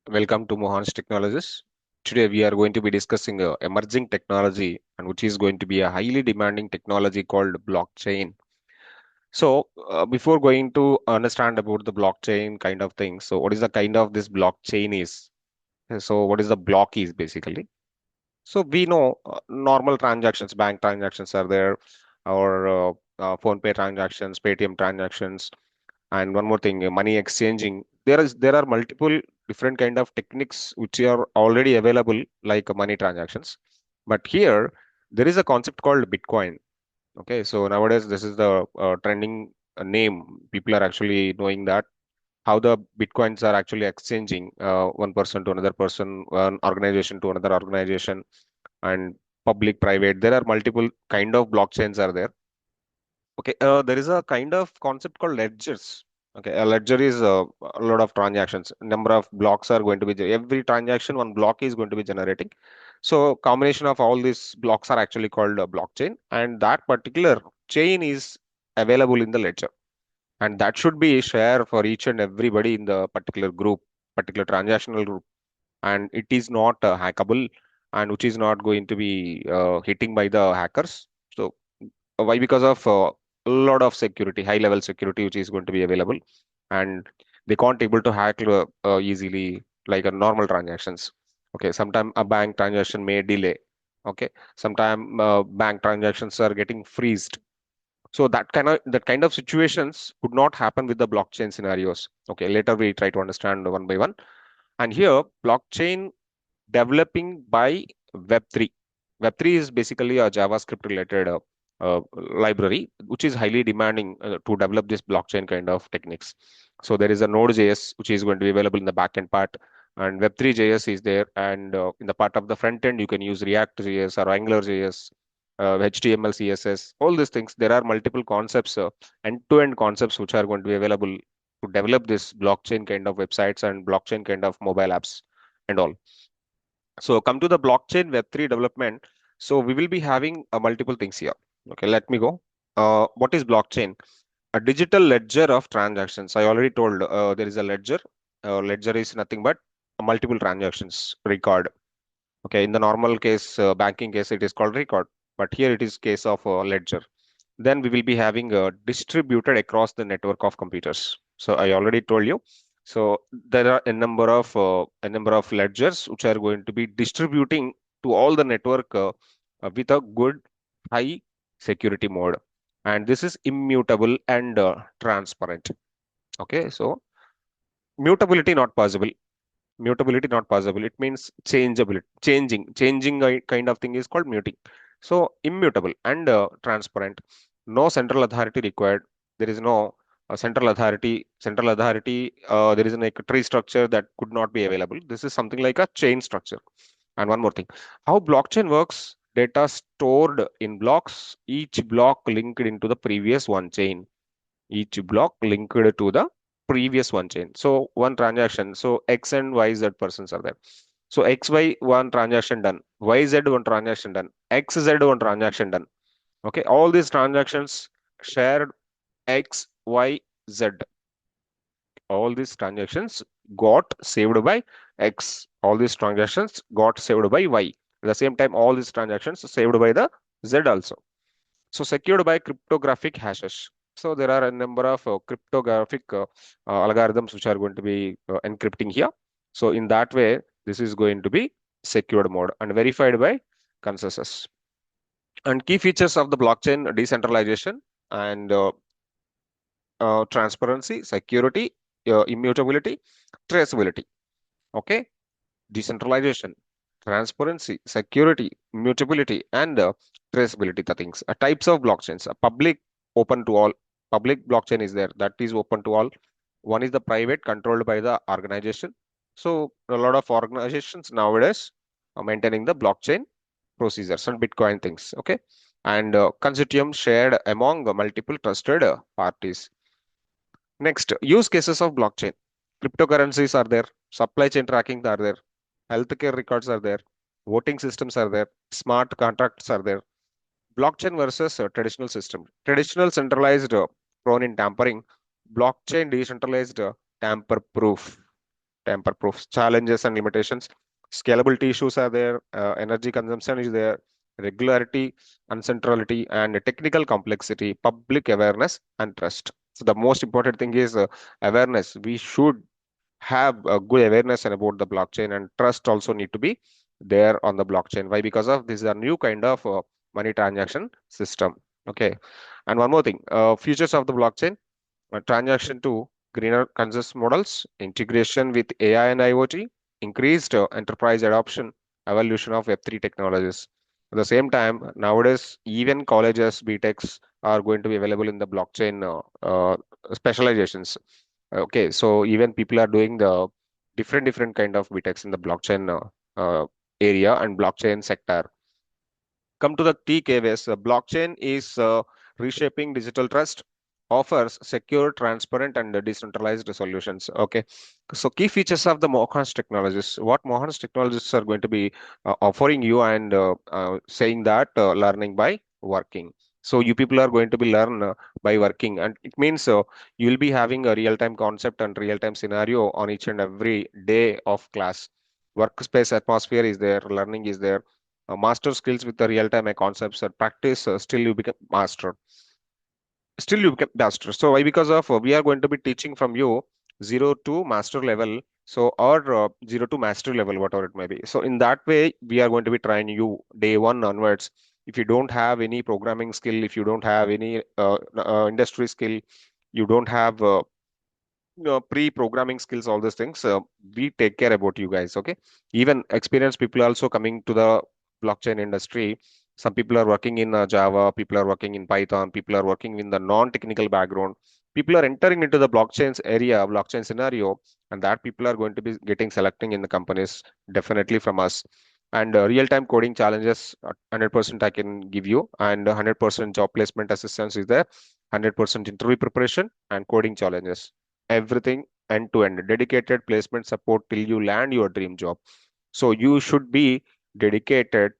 Welcome to Mohansh Technologies. Today we are going to be discussing emerging technology and which is going to be a highly demanding technology called blockchain. Before going to understand about the blockchain kind of thing, so what is the kind of this blockchain is? So what is the block is basically? So we know normal transactions, bank transactions are there, or phone pay transactions, Paytm transactions, and one more thing, money exchanging. There are multiple different kind of techniques which are already available, like money transactions. But here there is a concept called Bitcoin. Okay, so nowadays this is the trending name. People are actually knowing that how the Bitcoins are actually exchanging one person to another person, one organization to another organization, and public, private. There are multiple kind of blockchains are there. Okay, there is a kind of concept called ledgers. Okay, a ledger is a lot of transactions. Number of blocks are going to be every transaction, one block is going to be generating. So combination of all these blocks are actually called a blockchain, and that particular chain is available in the ledger, and that should be shared for each and everybody in the particular group, particular transactional group, and it is not hackable, and which is not going to be hitting by the hackers. So why? Because of a lot of security, high level security, which is going to be available, and they can't able to hack easily like a normal transactions. Okay, sometime a bank transaction may delay. Okay, sometime bank transactions are getting freezed. So that kind of situations could not happen with the blockchain scenarios. Okay, later we try to understand one by one. And here, blockchain developing by Web3. Web3 is basically a JavaScript related library, which is highly demanding to develop this blockchain kind of techniques. So there is a Node.js, which is going to be available in the backend part, and Web3.js is there. And in the part of the front end, you can use React.js or AngularJS, HTML, CSS, all these things. There are multiple concepts, end-to-end concepts, which are going to be available to develop this blockchain kind of websites and blockchain kind of mobile apps and all. So come to the blockchain Web3 development. So we will be having multiple things here. Okay, let me go. What is blockchain? A digital ledger of transactions. I already told there is a ledger. Ledger is nothing but multiple transactions record. Okay, in the normal case, banking case, it is called record, but here it is case of ledger. Then we will be having distributed across the network of computers. So I already told you. So there are a number of ledgers which are going to be distributing to all the network with a good high security mode, and this is immutable and transparent. Okay, so mutability not possible. Mutability not possible. It means changeability, changing a kind of thing is called muting. So immutable and transparent. No central authority required. There is no central authority. Central authority. There is like a tree structure that could not be available. This is something like a chain structure. And one more thing, how blockchain works: data stored in blocks, each block linked into the previous one chain, each block linked to the previous one chain. So one transaction, so X and YZ persons are there. So XY one transaction done, YZ one transaction done, XZ one transaction done. Okay, all these transactions shared X, Y, Z. All these transactions got saved by X. All these transactions got saved by Y. At the same time, all these transactions saved by the Z also. So secured by cryptographic hashes. So there are a number of cryptographic algorithms which are going to be encrypting here. So in that way, this is going to be secured mode and verified by consensus. And key features of the blockchain: decentralization and transparency, security, immutability, traceability. Okay, decentralization, transparency, security, mutability, and traceability. The things. Types of blockchains: a public, open to all. Public blockchain is there, that is open to all. One is the private, controlled by the organization. So a lot of organizations nowadays are maintaining the blockchain procedures and Bitcoin things. Okay, and consortium shared among multiple trusted parties. Next, use cases of blockchain. Cryptocurrencies are there, supply chain tracking are there, healthcare records are there, voting systems are there, smart contracts are there. Blockchain versus traditional system. Traditional centralized, prone in tampering. Blockchain decentralized, tamper proof. tamper-proof. Challenges and limitations. Scalability issues are there. Energy consumption is there. Regularity, uncentrality, and technical complexity. Public awareness and trust. So the most important thing is awareness. We should have a good awareness about the blockchain, and trust also need to be there on the blockchain. Why? Because of this is a new kind of money transaction system. Okay. And one more thing, features of the blockchain: transaction to greener consensus models, integration with AI and IoT, increased enterprise adoption, evolution of Web3 technologies. At the same time, nowadays, even colleges, BTechs are going to be available in the blockchain specializations. Okay, so even people are doing the different kind of BTechs in the blockchain area and blockchain sector. Come to the key KVS. Blockchain is reshaping digital trust, offers secure, transparent, and decentralized solutions. Okay, so key features of the Mohansh Technologies. What Mohansh Technologies are going to be offering you, and saying that learning by working. So you people are going to be learn by working, and it means you will be having a real-time concept and real-time scenario on each and every day of class. Workspace atmosphere is there, learning is there, master skills with the real-time concepts or practice, still you become master. Still you become master. So why? Because of we are going to be teaching from you zero to master level. So or zero to master level, whatever it may be. So in that way, we are going to be trying you day one onwards. If you don't have any programming skill, if you don't have any industry skill, you don't have pre-programming skills, all these things, we take care about you guys. Okay, even experienced people also coming to the blockchain industry. Some people are working in Java, people are working in Python, people are working in the non-technical background. People are entering into the blockchains area, blockchain scenario, and that people are going to be getting selecting in the companies definitely from us. And real-time coding challenges, 100% I can give you, and 100% job placement assistance is there, 100% interview preparation and coding challenges, everything end to end, dedicated placement support till you land your dream job. So you should be dedicated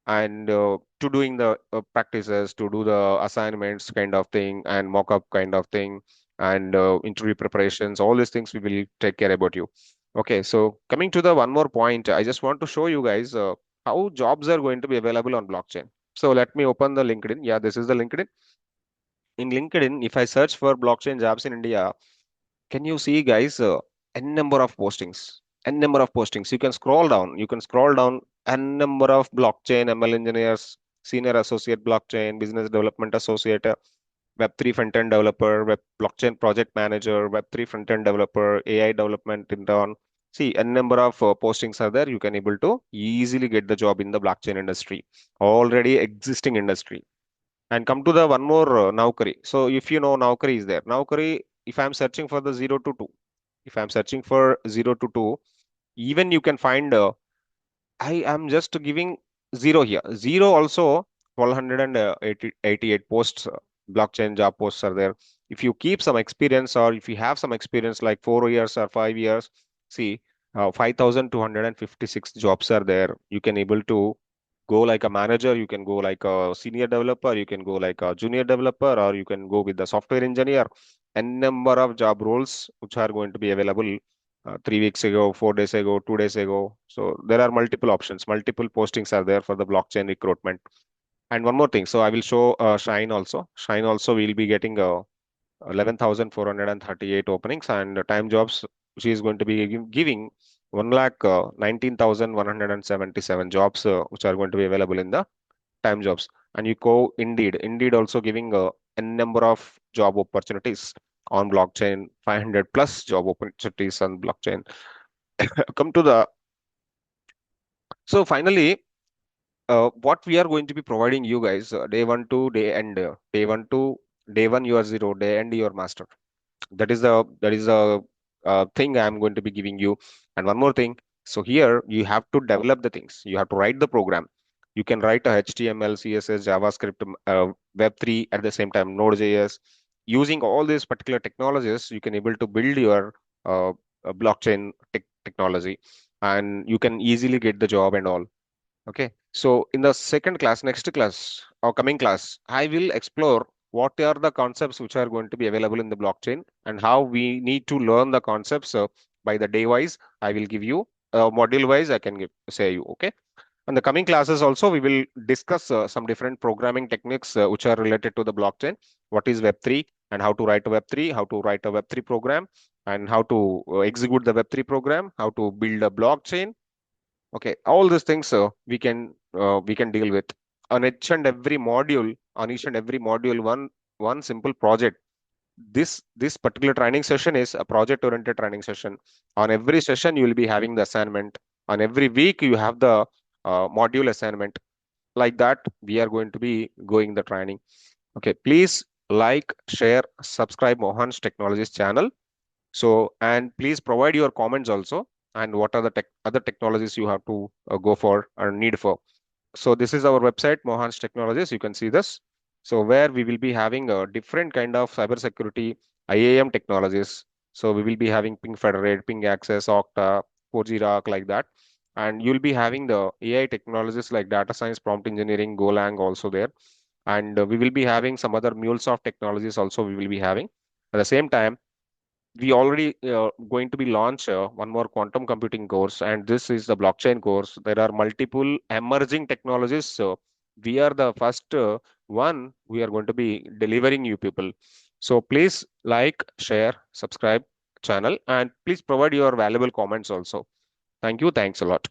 and to doing the practices, to do the assignments kind of thing, and mock up kind of thing, and interview preparations, all these things we will take care about you. Okay, so coming to the one more point, I just want to show you guys how jobs are going to be available on blockchain. So let me open the LinkedIn. Yeah, this is the LinkedIn. In LinkedIn, if I search for blockchain jobs in India, can you see, guys, n number of postings, n number of postings. You can scroll down. You can scroll down. N number of blockchain ML engineers, senior associate blockchain, business development associate, Web3 front-end developer, web blockchain project manager, Web3 front-end developer, AI development intern. See, n number of postings are there. You can able to easily get the job in the blockchain industry, already existing industry. And come to the one more Naukri. So if you know, Naukri is there. Naukri, if I'm searching for the 0 to 2, if I'm searching for 0 to 2, even you can find I am just giving zero here. Zero also 1288 posts, blockchain job posts are there. If you keep some experience, or if you have some experience like 4 years or 5 years, see, 5256 jobs are there. You can able to go like a manager, you can go like a senior developer, you can go like a junior developer, or you can go with the software engineer. And number of job roles which are going to be available 3 weeks ago, 4 days ago, 2 days ago. So there are multiple options, multiple postings are there for the blockchain recruitment. And one more thing, so I will show Shine also. Shine also will be getting 11,438 openings, and time jobs she is going to be giving 1 lakh 19,177 jobs which are going to be available in the time jobs. And you go Indeed. Indeed also giving a number of job opportunities on blockchain, 500 plus job opportunities on blockchain. Come to the, so finally, what we are going to be providing you guys, day one to day end, day one to day one you are zero, day end you are master. That is the thing I am going to be giving you. And one more thing, so here you have to develop the things, you have to write the program. You can write a HTML, CSS, JavaScript, Web3, at the same time Node.js. Using all these particular technologies, you can able to build your blockchain technology, and you can easily get the job and all. Okay, so in the second class, next class or coming class, I will explore what are the concepts which are going to be available in the blockchain, and how we need to learn the concepts by the day wise. I will give you module wise. I can say you. Okay. In the coming classes also, we will discuss some different programming techniques which are related to the blockchain. What is Web3 and how to write a Web3, how to write a Web3 program, and how to execute the Web3 program, how to build a blockchain. Okay, all these things we can deal with on each and every module, one simple project. This particular training session is a project oriented training session. On every session you will be having the assignment. On every week you have the module assignment. Like that we are going to be going the training. Okay, please like, share, subscribe Mohan's Technologies channel. So, and please provide your comments also, and what are the other technologies you have to go for or need for. So this is our website, Mohan's Technologies. You can see this. So where we will be having a different kind of cybersecurity IAM technologies. So we will be having PingFederate, Ping Access, Okta, 4G Rock, like that. And you'll be having the AI technologies like data science, prompt engineering, Golang also there. And we will be having some other MuleSoft technologies also we will be having. At the same time, we already going to be launch one more quantum computing course, and this is the blockchain course. There are multiple emerging technologies, so we are the first one we are going to be delivering you people. So please like, share, subscribe channel, and please provide your valuable comments also. Thank you. Thanks a lot.